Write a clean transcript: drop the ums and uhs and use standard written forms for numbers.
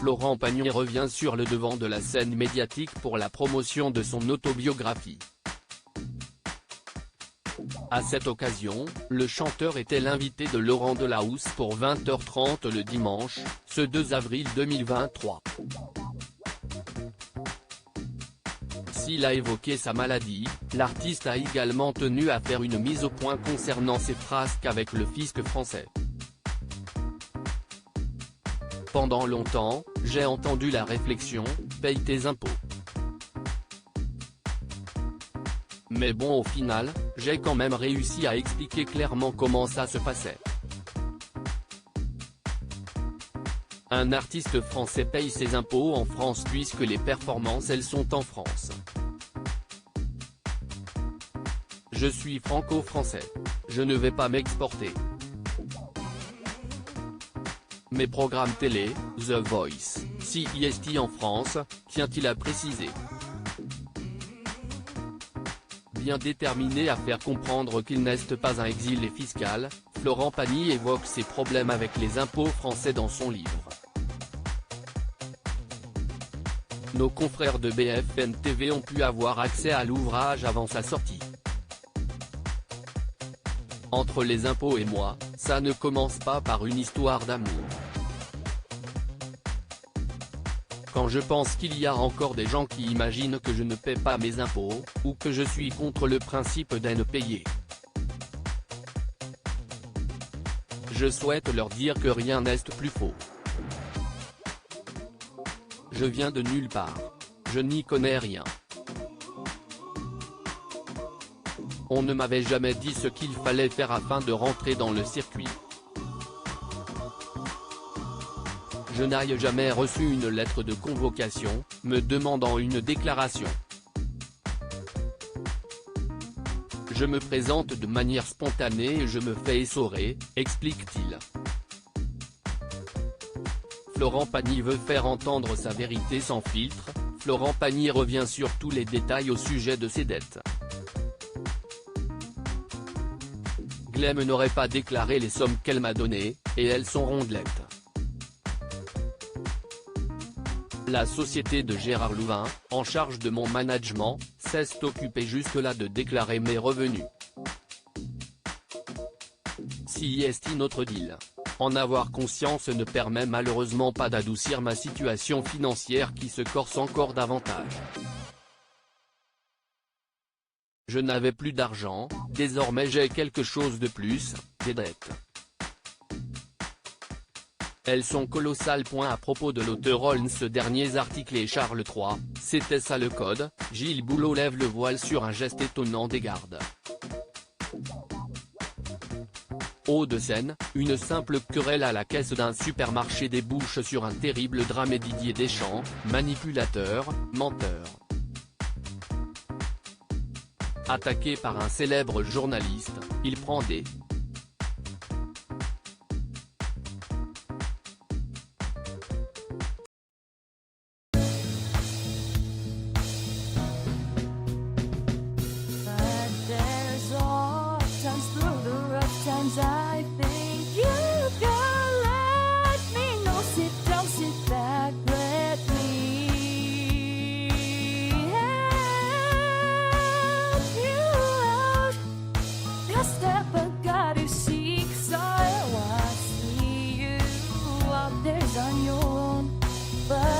Florent Pagny revient sur le devant de la scène médiatique pour la promotion de son autobiographie. À cette occasion, le chanteur était l'invité de Laurent Delahousse pour 20h30 le dimanche, ce 2 avril 2023. S'il a évoqué sa maladie, l'artiste a également tenu à faire une mise au point concernant ses frasques avec le fisc français. Pendant longtemps, j'ai entendu la réflexion, paye tes impôts. Mais bon, au final, j'ai quand même réussi à expliquer clairement comment ça se passait. Un artiste français paye ses impôts en France puisque les performances elles sont en France. Je suis franco-français. Je ne vais pas m'exporter. Mes programmes télé, The Voice, CIST en France, tient-il à préciser. Bien déterminé à faire comprendre qu'il n'est pas un exilé fiscal, Florent Pagny évoque ses problèmes avec les impôts français dans son livre. Nos confrères de BFM TV ont pu avoir accès à l'ouvrage avant sa sortie. Entre les impôts et moi, ça ne commence pas par une histoire d'amour. Quand je pense qu'il y a encore des gens qui imaginent que je ne paie pas mes impôts, ou que je suis contre le principe d'en payer. Je souhaite leur dire que rien n'est plus faux. Je viens de nulle part. Je n'y connais rien. On ne m'avait jamais dit ce qu'il fallait faire afin de rentrer dans le circuit. Je n'ai jamais reçu une lettre de convocation, me demandant une déclaration. Je me présente de manière spontanée et je me fais essorer, explique-t-il. Florent Pagny veut faire entendre sa vérité sans filtre. Florent Pagny revient sur tous les détails au sujet de ses dettes. Glem n'aurait pas déclaré les sommes qu'elle m'a données, et elles sont rondelettes. La société de Gérard Louvain, en charge de mon management, s'est occupée jusque-là de déclarer mes revenus. CIST notre deal. En avoir conscience ne permet malheureusement pas d'adoucir ma situation financière qui se corse encore davantage. Je n'avais plus d'argent, désormais j'ai quelque chose de plus, des dettes. Elles sont colossales. À propos de l'auteur Holmes, ce dernier article et Charles III, c'était ça le code. Gilles Boulot lève le voile sur un geste étonnant des gardes. Hauts-de-Seine, une simple querelle à la caisse d'un supermarché débouche sur un terrible drame et Didier Deschamps, manipulateur, menteur. Attaqué par un célèbre journaliste, il prend des I think you can let me know. Sit down, sit back, let me help you out. Your step, I gotta seek, so I see you out there on your own, but